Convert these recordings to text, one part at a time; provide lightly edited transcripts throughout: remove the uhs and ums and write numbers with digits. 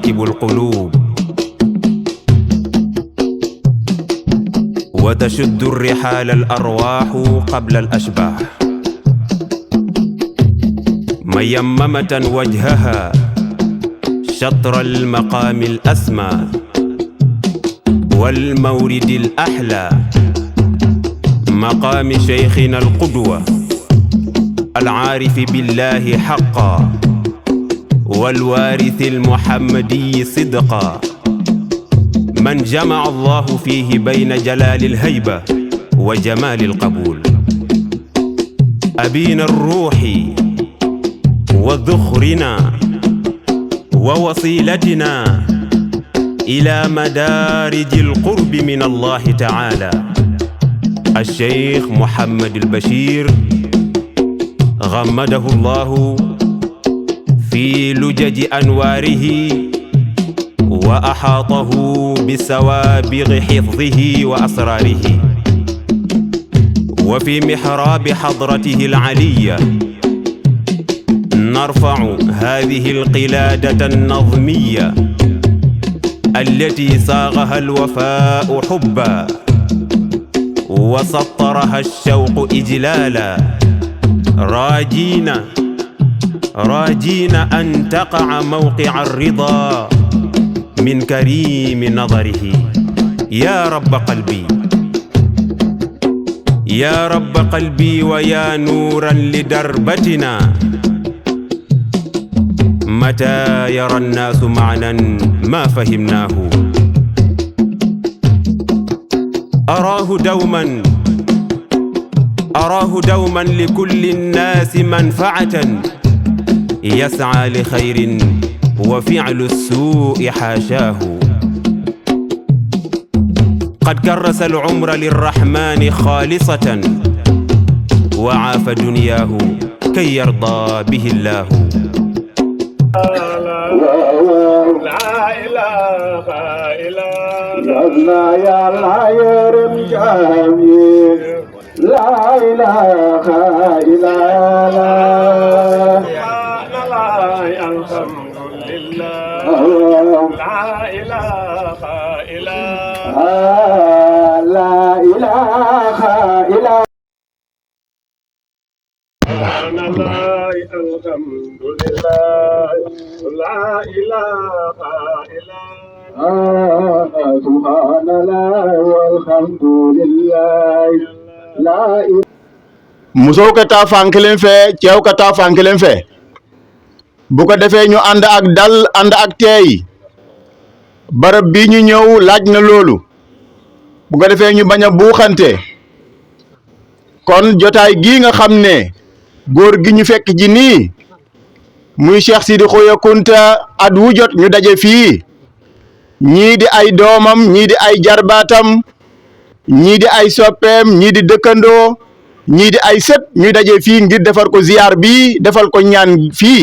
راكب القلوب وتشد الرحال الأرواح قبل الأشباح ميممة وجهها شطر المقام الأسمى والمورد الأحلى مقام شيخنا القدوة العارف بالله حقا والوارث المحمدي صدقا من جمع الله فيه بين جلال الهيبة وجمال القبول أبينا الروح وذخرنا ووصيلتنا إلى مدارج القرب من الله تعالى الشيخ محمد البشير غمده الله في لجج أنواره وأحاطه بسوابغ حفظه وأسراره وفي محراب حضرته العلية نرفع هذه القلادة النظمية التي صاغها الوفاء حبا وسطرها الشوق إجلالا راجين أن تقع موقع الرضا من كريم نظره يا رب قلبي يا رب قلبي ويا نورا لدربتنا متى يرى الناس معنى ما فهمناه أراه دوما لكل الناس منفعة يسعى لخير وفعل السوء حاشاه قد كرس العمر للرحمن خالصة وعاف دنياه كي يرضى به الله لا إله إلا الله يا العيرم جميل لا إله إلا الله الحمد لله لا إله إلا الله لا إله إلا الله الحمد لله لا إله إلا الله سبحان الله والحمد لله لا musoo ko taa fànkileen fee ceew ko taa fànkileen fee bu ko defee ñu ànd ak dal ànd ak teey barab bi ñu ñëw laaj na loolu bu ko defee ñu bañ a buuxante kon jotaay gii nga xam ne góor gi ñu fekk ji nii muy Cheikh Sidi Khoya Kounta at wu jot ñu daje fii ñii di ay doomam ñii di ay jarbaatam ñii di ay soppeem ñii di dëkkandoo ñii di ay sët ñuy daje fii ngir defar ko ziyaar bi defal ko ñaan fii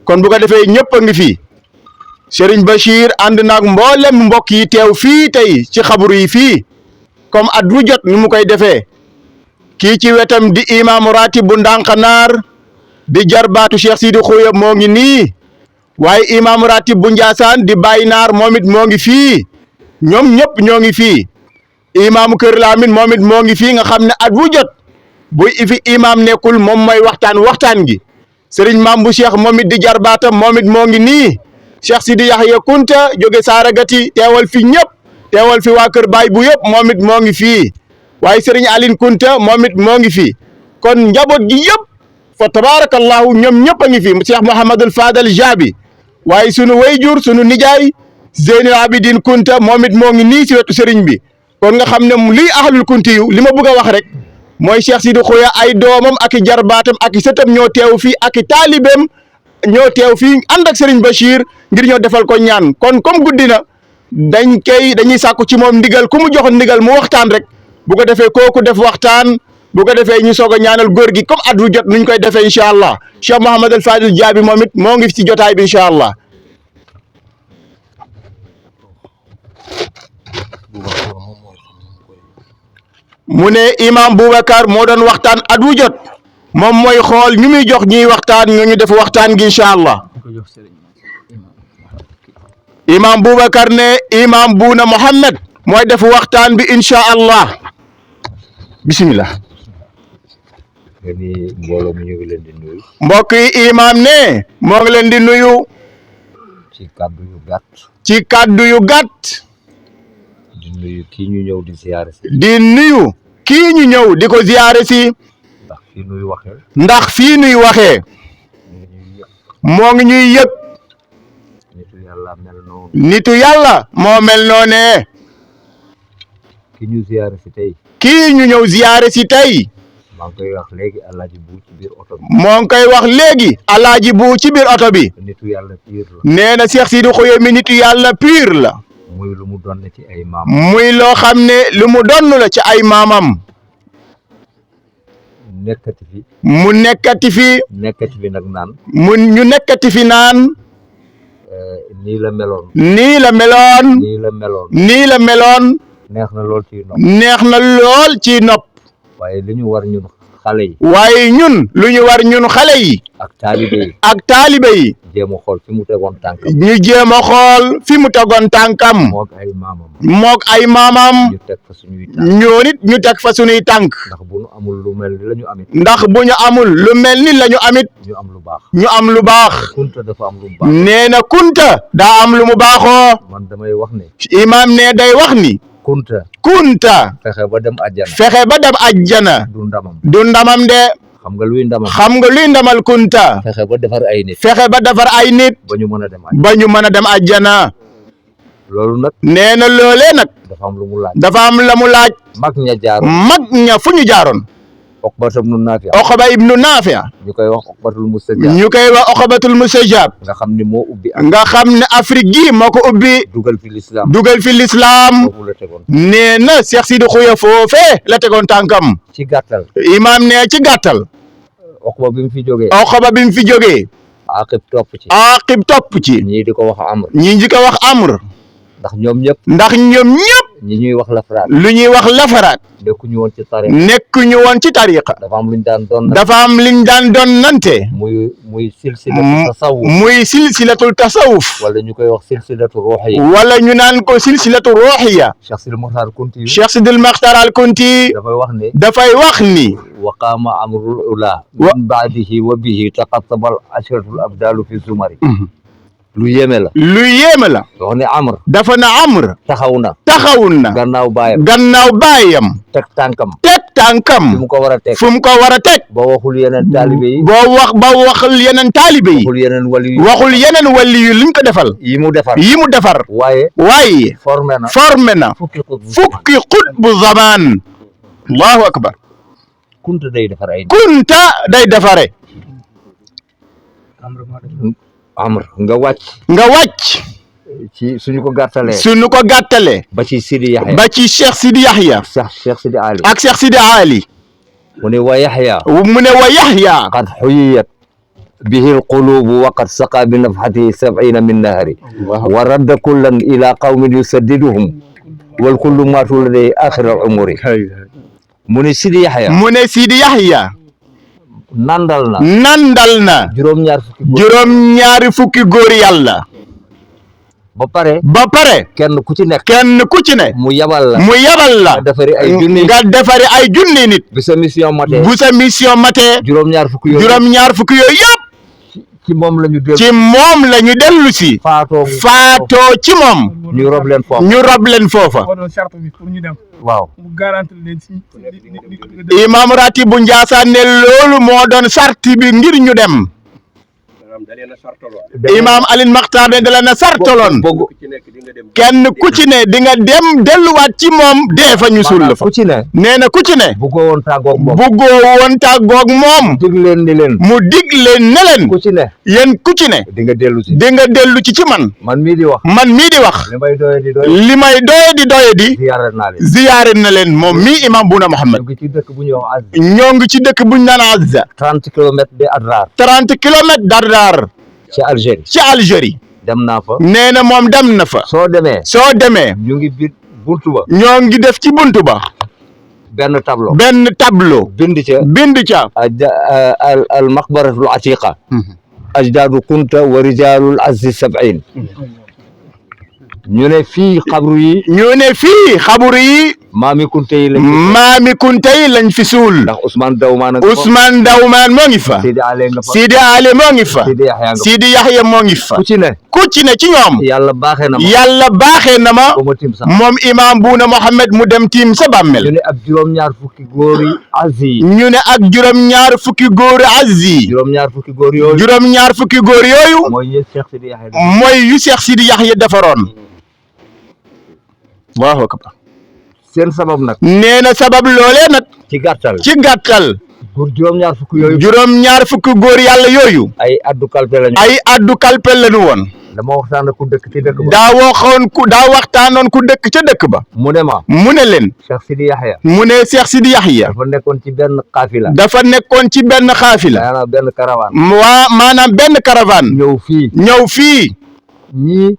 kon bu ko defee ñëpp a ngi fi Serigne Bachir ànd naag mboolem mbokk yi teew fii tey ci xabru yi fii comme at wu jot ni mu koy defee kii ci wetam di imam ratib bu Ndànkanaar di jarbaatu Cheikh Sidi Khoya moo ngi nii waaye imam ratib bu Njaasaan di Baay Naar moom it moo ngi fii ñoom ñëpp ñoo ngi fii imam Kër Laamin moom it moo ngi fii nga xam ne at wu jot buy fi imam nekkul moom mooy waxtaan gi Serigne Maam bu Cheikh moom it di jarbaatam moom it moo ngi nii Cheikh Sidi Yahya Kounta jóge Saaragati teewal fi ñëpp teewal fi waa kër Baay bu yëpp moom it moo ngi fii waaye Serigne Aline Kounta moom it moo ngi fii kon njaboot gi yëpp fa tabarakallahu ñoom ñëpp a ngi fi Cheikh Mouhamadul Fadal Jabi waaye sunu wayjur sunu nijaay Zeynul Abidin Kounta moom it moo ngi nii si wetu Serigne bi kon nga xam ne lii ahlul kunti yu li ma bëgg a wax rek mooy Cheikh Sidi Khoya ay doomam ak i jarbaatam ak i sëtam ñoo teew fii ak i taalibeem ñoo teew fii ànd ak Serigne Bachir ngir ñoo defal ko ñaan kon comme guddi na dañuy sàkku ci moom ndigal ku mu jox ndigal mu waxtaan rek bu ko defee kooku def waxtaan bu ko defee ñu soog a ñaanal góor gi comme at wu jot nuñ koy defee incha allah Cheikh Mouhamad al Fadil Jaabi moom it moo ngi ci jotaay bi incha allah. mu ne imam Boubacar moo doon waxtaan at wu jot moom mooy xool ñu muy jox ñuy waxtaan ñu def waxtaan gi incha allah imam Boubacar ne imam Bouna Mohamed mooy def waxtaan bi incha allah bismillah. nga ni mbooloo mi ñu ngi leen di nuyu. mbokk yi imam ne moo ngi leen di nuyu. ci kàddu yu gàtt. ci kàddu yu gàtt. di nuyu kii ñu ñëw di ziyaare si. di nuyu kii ñu ñëw di ko ziyaare si. ndax fii nuy waxee. ndax fii nuy waxee. moo ngi ñuy yëg. nitu yàlla mel noonu. nitu yàlla moo mel noonee. ki ñu ziyaare si tey. kii ñu ñëw ziyaare si tey. maa ngi koy wax léegi alaaji bu ci biir oto bi. moo ngi koy wax léegi alaaji bu ci biir oto bi. nitu yàlla pire la. nee na Cheikh Sidi Khoye mi nitu yàlla pire la. muy lu mu doon ci ay maam. muy loo xam ne lu mu donn la ci ay maamam. nekkati fi. mu nekkati fi. nekkati fi nag naan. ñu nekkati fi naan. nii la meloon. nii la meloon. nii la meloon. nii la meloon. neex na lool ci nopp. neex na lool ci nopp. waaye li ñu war ñun xale yi. waaye ñun lu ñu war ñun xale yi. ak taalibe yi. ak taalibe yi. jéem a xool fi mu tegoon tànkam. ñu jéem a xool fi mu tegoon tànkam. moog ay maamam. moog ay maamam. ñu teg fa suñuy tànk. ñoo nit ñu teg fa suñuy tànk. ndax bu ñu amul lu mel ni la ñu amit. ndax bu ñu amul lu mel ni la ñu amit. ñu am lu baax. ñu am lu baax. kunta dafa am lu baax. nee na kunta daa am lu mu baaxoo. man damay wax ne. imaam ne day wax ni. kunta. fexe ba dem àjjana. fexe ba dem àjjana. du ndamam. du ndamam de. xam nga luy ndamam. xam nga luy ndamal kunta. fexe ba defar ay nit. fexe ba defar ay nit. ba ñu mën a dem àjjana. ba ñu mën a dem àjjana. loolu nag. nee na loolee nag. dafa am lu mu laaj. dafa am la mu laaj. mag ña jaaroon. mag ña fu ñu jaaroon. Uqbata ibnu Naafi. Uqba ibnu Naafi. ñu koy wax Uqbatul Mustajab. ñu koy wax Uqbatul Mustajab. nga xam ni moo ubbi. nga xam ne Afrique gi moo ko ubbi. dugal fi lislaam. dugal fi lislaam. foofu la tegoon. nee na Cheikh Sidi Khoye foofee la tegoon tànkam. ci gàttal. imaam ne ci gàttal. Uqba bi mu fi jógee. Uqba bi mu fi jógee. Aqib topp ci. Aqib topp ci. ñii di ko wax Amr. ñii di ko wax Amr. ndax ñoom ñëpp. ndax ñoom ñëpp. ñi ñuy wax lafaraat. lu ñuy wax lafaraat. nekkuñu woon ci tariqa. nekkuñu woon ci tariqa. dafa am luñ daan doon. dafa am liñ daan doon nante. muy silsilatul tasawuf. muy silsilatul tasawuf. wala ñu koy wax silsilatu ruuxiya. wala ñu naan ko silsilatu ruuxiya. Cheikh Sidi Mokhtar Kunti. Cheikh Sidi Mokhtar al Kunti. dafay wax ne. dafay wax ni. wa qaama amrul ula. min baadihi wa bihi taqattabal ashratul abdalu fi zumari. lu yéeme la. lu yéeme la. wax ne Amr. dafa na Amr. taxaw na. taxawun na. gannaaw baayam. gannaaw baayam. teg tànkam. teg tànkam. fu mu ko war a teg. fu mu ko war a teg. ba waxul yeneen taalibe yi. ba waxul yeneen taalibe yi. waxul yeneen wali yi. waxul yeneen wali yi luñ ko defal. yi mu defar. yi mu defar. waaye. formé na. fukki xutbu zamaan. allahu akbar. kunta day defar ay. kunta day defare. Amr nga wàcc. nga wàcc. ci suñu ko gàttalee. suñu ko gàttalee. ba ci Sidi Yaxya. ba ci Cheikh Sidi Yaxya. Cheikh Sidi Ali. ak Cheikh Sidi Ali. mu ne wa Yaxya. mu ne wa Yaxya. qad xuyiyat bihi alqulubu wa qad saqa bi nafxatihi sab'ina min nahari. wa radda kullan ila qawmin yusaddiduhum wal kullu maatu ladayhi axira al umuri. mu ne Sidi Yaxya. mu ne Sidi Yaxya. nandal na. juróom-ñaari fukki góor yàlla. ba pare. kenn ku ci nekk. mu yabal la. nga defari ay junni nit. bu sa mission matee. juróom-ñaar fukki yooyu yëpp. ci moom la ñu dellu si. faatoo ci moom. ñu rob leen foofa. waaw. Imam Ratib bu Njaasaan ne loolu moo doon sarti bi ngir ñu dem. Imam Alioune Makhtar ne da leen a sartaloon. kenn ku ci ne di nga dem delluwaat ci moom dee fa ñu suul la fa. nee na ku ci ne. buggoo woon tàggoog moom. mu dig leen ne leen. yéen ku ci ne. di nga dellu ci man. man mii di wax. li may doye di. ziyaare na leen moom mii Imam Bouna Mohamed. ñoo ngi ci dëkk bu ñu naan Azza. 30 kilomètres d'Adrar. ci Algérie. dem naa fa. nee na moom dem na fa. soo demee. ñu ngi biir buntu ba. ñoo ngi def ci buntu ba. benn tableau. bind ca. al maqbaratul atiqa. ajdaadu kunta wa rijalul azzi sab'in. ñu ne fii xabru yi maami kunte yi lañ fi suul ndax Ousmane Dawman moo ngi fa Sidi Ale moo ngi fa Sidi Yahya moo ngi fa ku ci ne ci ñoom yàlla baaxee na ma moom imam Bouna Mohamed mu dem tiim sa bàmmel ñu ne ak juróom-ñaar fukki góori azzi juróom-ñaar fukki góor yooyu mooy yu Cheikh Sidi Yahya defaroon Allahu akbar seen sabab nag nee na sabab loolee nag ci gàttal góor juróom-ñaar fukki góor yàlla yooyu ay addu kalpe lañu woon dama waxtaan ku dëkk ci dëkk ba daa waxtaanoon ku dëkk ca dëkk ba mu ne leen Cheikh Sidi Yahya dafa nekkoon ci benn xaafila maanaam benn caravane ñëw fii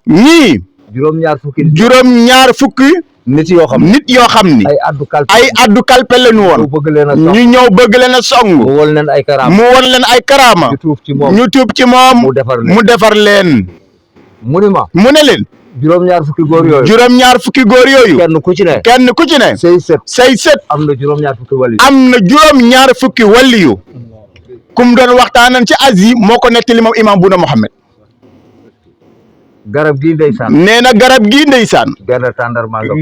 ñii juróom-ñaar fukki nit yoo xam ni ay addu kalpe lañu woon ñu ñëw bëgg leen a song mu won leen ay karaama ñu tuub ci moom mu defar leen mu ne leen juróom-ñaar fukki góor yooyu kenn ku ci ne say sët am na juróom-ñaar fukki waliyu kum doon waxtaanan ci Aziz moo ko nettali moom imam Bouna Mohamed garab gii ndeysaan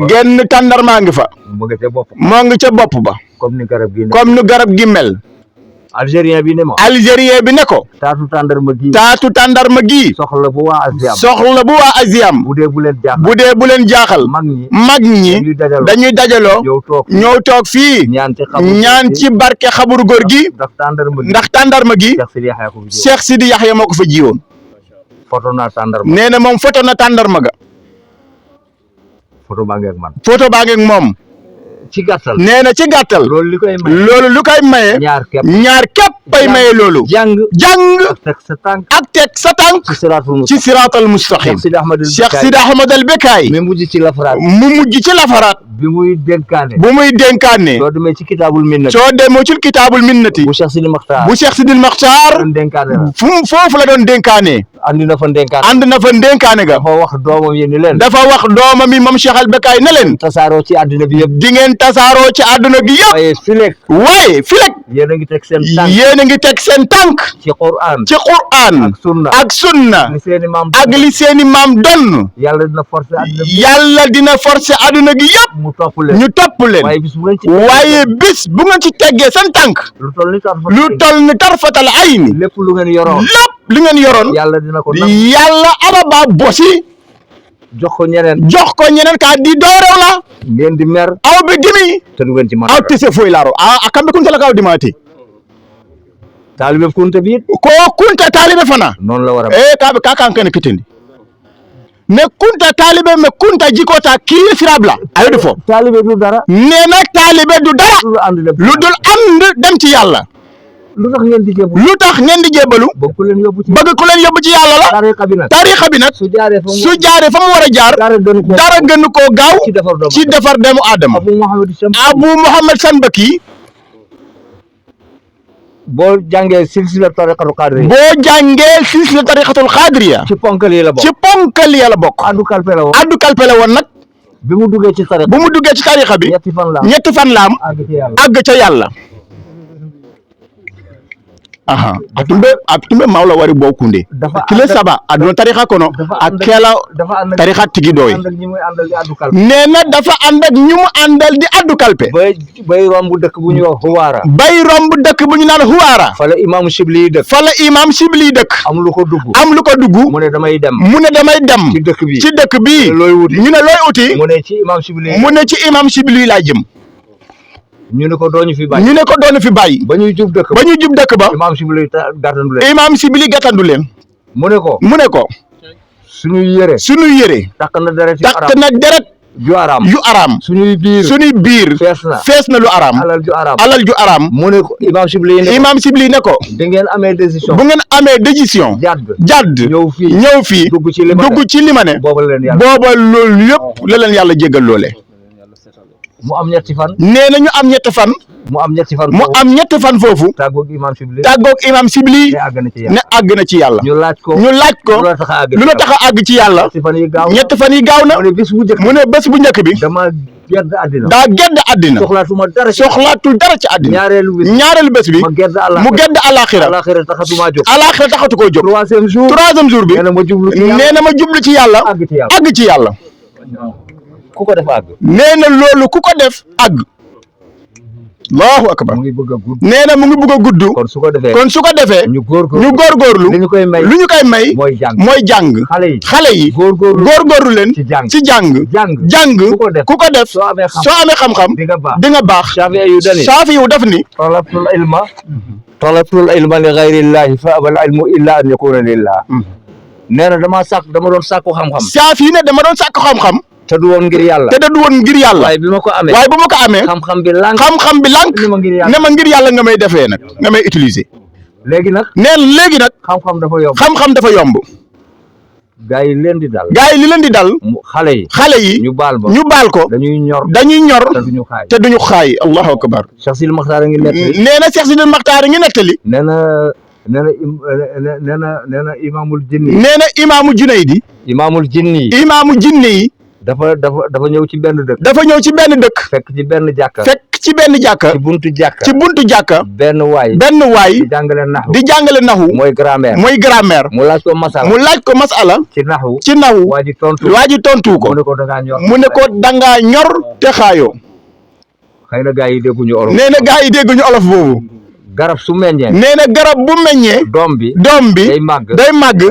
genn tàndarmaa ngi fa moo ngi ca bopp ba comme ni garab gi mel algérien bi ne ko taatu tàndarma gi soxla bu waa Aziam bu dee bu leen jaaxal mag ñi dañuy dajaloo ñëw toog fii ñaan ci barke xabru góor gi ndax tàndarma gi Cheikh Sidi Yahya moo ko fa jiwoon nee na moom photo na tàndarma ga photo baa ngeeg moom nee na ci gàttal loolu lu koy maye ñaar képp bay maye loolu jàng ak teg sa tànk ci siraatal mustaqim Cheikh Sidi Ahmad al Bekkaay mu mujj ci lafaraat bu muy dénkaane soo demee ci kitaabul minnati bu Cheikh Sidil Maxtaar foofu la doon dénkaane andi na fa ndénkaane ga dafa wax doomam yi moom Cheikh al Bekkaay ne leen tasaaroo ci àdduna bi yëpp di ngeen tasaaroo ci àdduna gi yëpp waaye filek yéen a ngi teg seen tànk ci Qur'an ak sunna ak li seeni maam donn yàlla dina forcer àdduna gi yëpp ñu topp leen waaye bis bu ngeen ci teggee seen tànk lu toll ni tarfatal ayni lépp lu ngeen yoroon yàlla ababa bosi jox ko ñeneen ka di doorew la ngeen di mer aw be dimi te du ngeen ci man aw tese foy laro a kambe kunta la kaw dimati taalibe kunta bi ko kunta taalibe fana non la wara ka kan kan kitindi ne kunta taalibe me kunta jikota kii firabla ay du fo taalibe du dara nee na taalibe du dara lu dul ànd dem ci yàlla lu tax ngeen di jébalu bëgg ku leen yóbbu ci yàlla la tariqa bi nag su jaaree fa mu war a jaar dara gën koo gaaw ci defar doomu aadama Abu Muhammad Sanbaki boo jàngee silsila tariqatul qadiriya ci ponkal yi la bokk addu kalpe la woon nag bi mu duggee ci tariqa bi ñetti fan la am àgg ca yàlla atumbe mawla wari bo kunde kile saba aduna tariqa kono akela tariqa tigi doy neena dafa ànd ak ñu mu àndal di addu kalpe bay rombu dëkk bu ñu wax naan Huwaara fa la imam Shibli dëkk am lu ko dugg mu ne damay dem ci dëkk bi ñu ne looy uti mu ne ci imam Shibli laa jëm ñu ne ko doonu fi bàyyi ba ñuy jub dëkk ba imam Shibli gàttandu leen mu ne ko suñuy yére takk na deret yu araam suñuy biir fees na lu araam alal ju araam mu ne ko imam Shibli ne ko bu ngeen amee décision jadd ñëw fii dugg ci li ma ne booba loolu yëpp la leen yàlla jéggal loole mu am ñetti fan nee na ñu am ñetti fan mu am ñetti fan. mu am ñetti fan foofu. tàggoog imam Sibli. tàggoog imam Sibli. ne àgg na ci yàlla. ñu laaj ko lu la tax a àgg ci yàlla. ñetti fan yi gaaw na. mu ne bés bu njëkk bi. dama gedd àddina. daa gedd àddina. soxlaatul dara ci àddina. ñaareelu bés bi. mu gedd alaxira. alaxira taxatu koo jóg. troisième jour bi. nee na ma jublu ci yàlla. àgg ci yàlla. ku ko def àgg. nee na loolu ku ko def àgg. allahu akbar. nee na mu ngi bëgg a gudd. kon su ko defee. ñu góorgóorlu. lu ñu koy may. mooy jàng. xale yi. góorgóorlu leen. ci jàng. jàng ku ko def. soo amee xam-xam. di nga baax. Saafi yu def ni. talabtul ilma li ghayrillahi fa abal ilmu illa an yakuna lillah. nee na dama doon sàkku xam-xam. Saafi ne dama doon sàkku xam-xam. te du woon ngir yàlla. waaye bi ma ko amee. xam-xam bi lànk. ne ma ngir yàlla nga may defee nag. nga may utiliser. léegi nag. xam-xam dafa yomb. gaa yi li leen di dal. xale yi. ñu baal ko. dañuy ñor. te duñu xaay. allahu akbar. Cheikh Sidil Makhtar a ngi nettali. nee na Cheikh Sidil Makhtar a ngi nettali. nee na imaamul jinni. nee na imaamu Junaydi. imaamu jinni yi. dafa ñëw ci benn dëkk. fekk ci benn jàkka. ci buntu jàkka. benn waay. di jàngale naxu. mooy grammaire. mu laaj ko masala. ci naxu. waa ji tontu ko. mu ne ko dangaa ñor te xaayoo. xëy na gaa yi dégguñu olof boobu. garab su meññee. nee na garab bu meññee. doom bi day màgg.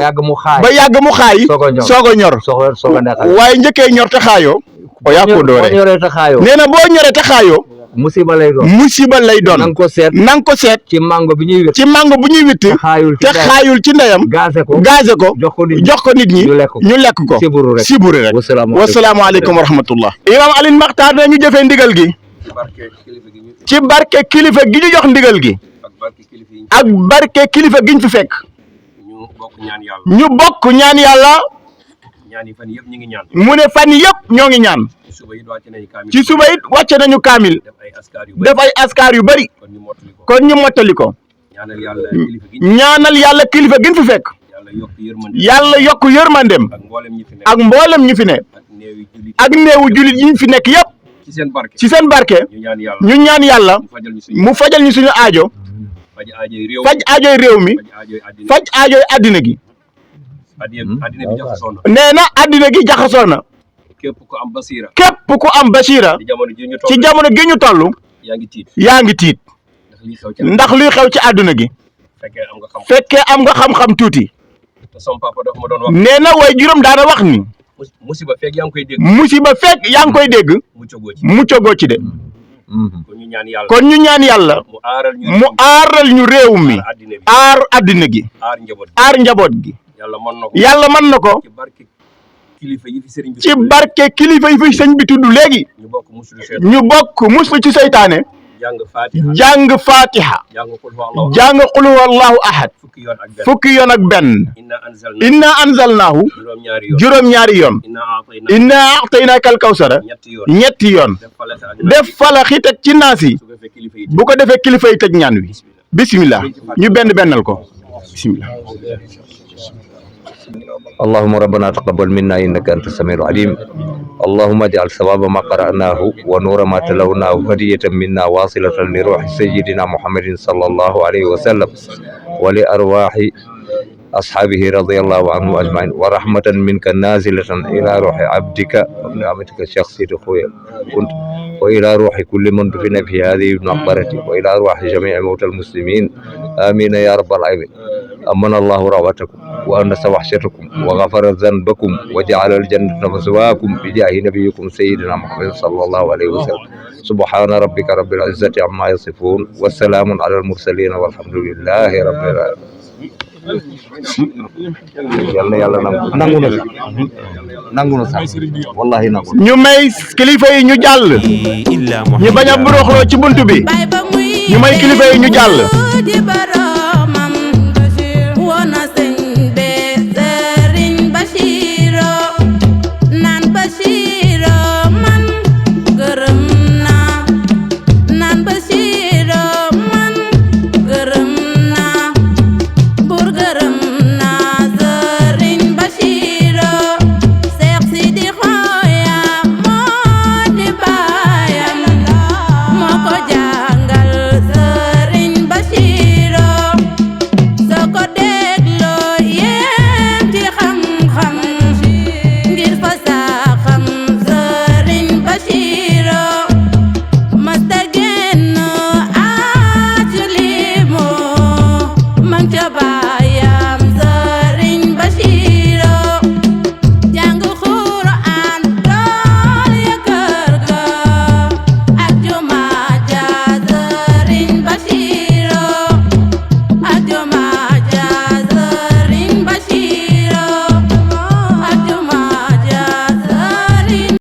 ba yàgg mu xaay. soog a ñor. waaye njëkkee ñor te xaayoo. o yaa ko doore. nee na boo ñoree te xaayoo. musiba lay doon. na nga ko seet. ci mango bu ñuy witt. te xaayul ci ndeyam. gaase ko. jox ko nit ñi. ñu lekk ko. siburu rek. wasalaamualeykum wa rahmatullah. Imam Alioune Makhtar ne ñu jëfee ndigal gi. ci barke kilifa gi ñu jox ndigal gi. ak barke kilifa giñ fi fekk. ñu bokk ñaan yàlla. mu ne fan yëpp ñoo ngi ñaan. ci suba it wàcce nañu kaamil. def ay askar yu bari. kon ñu mottali ko. ñaanal yàlla kilifa giñ fi fekk. yàlla yokk yërmandem. ak mboolem ñu fi ne. ak néewu julit yi ñu fi nekk yëpp. ci seen barke. ñu ñaan yàlla. mu fajal ñu suñu aajo. faj aajoy réew mi. faj aajoy addina gi. nee na addina gi jaxasoo na. képp ku am basira. ci jamono gi ñu toll. yaa ngi tiit. ndax luy xew ci adduna gi. fekkee am nga xam-xam tuuti. nee na way juróom daana wax ni. musiba fekk yaa ngi koy dégg. muccagoo ci de. kon ñu ñaan yàlla. mu aaral ñu réew mi. aar addina gi. aar njaboot gi. yàlla mën na ko. ci barke kilifa yi fi sëñ bi tudd léegi. ñu bokk muslu ci seytaane. jàng fatiha. jàng qul huwallahu ahad. fukki yoon ak benn. inna anzalnaahu. juróom-ñaari yoon. inna a'taynaka al-kawsara. ñetti yoon. def falaxi teg ci naas yi. bu ko defee kilifa yi tëj ñaan wi. bismillah ñu bennal ko. bismillah. اللهم ربنا تقبل منا إنك أنت السميع العليم اللهم اجعل ثواب ما قرأناه ونور ما تلوناه هدية منا واصلة لروح سيدنا محمد صلى الله عليه وسلم ولأرواح أصحابه رضي الله عنهم أجمعين ورحمة منك نازلة إلى روح عبدك وابن عبدك الشيخ سيد خويا كنت وإلى روح كل من دفن في هذه المقبرة وإلى أرواح جميع موتى المسلمين آمين يا رب العالمين أمن الله روعتكم وأنس وحشتكم وغفر ذنبكم وجعل الجنة مثواكم بجاه نبيكم سيدنا محمد صلى الله عليه وسلم سبحان ربك رب العزة عما يصفون والسلام على المرسلين والحمد لله رب العالمين nangu na sax wallahi nangu ñu may kilifa yi ñu jàll ñu bañ a buruxloo ci buntu bi ñu may kilifa yi ñu jàll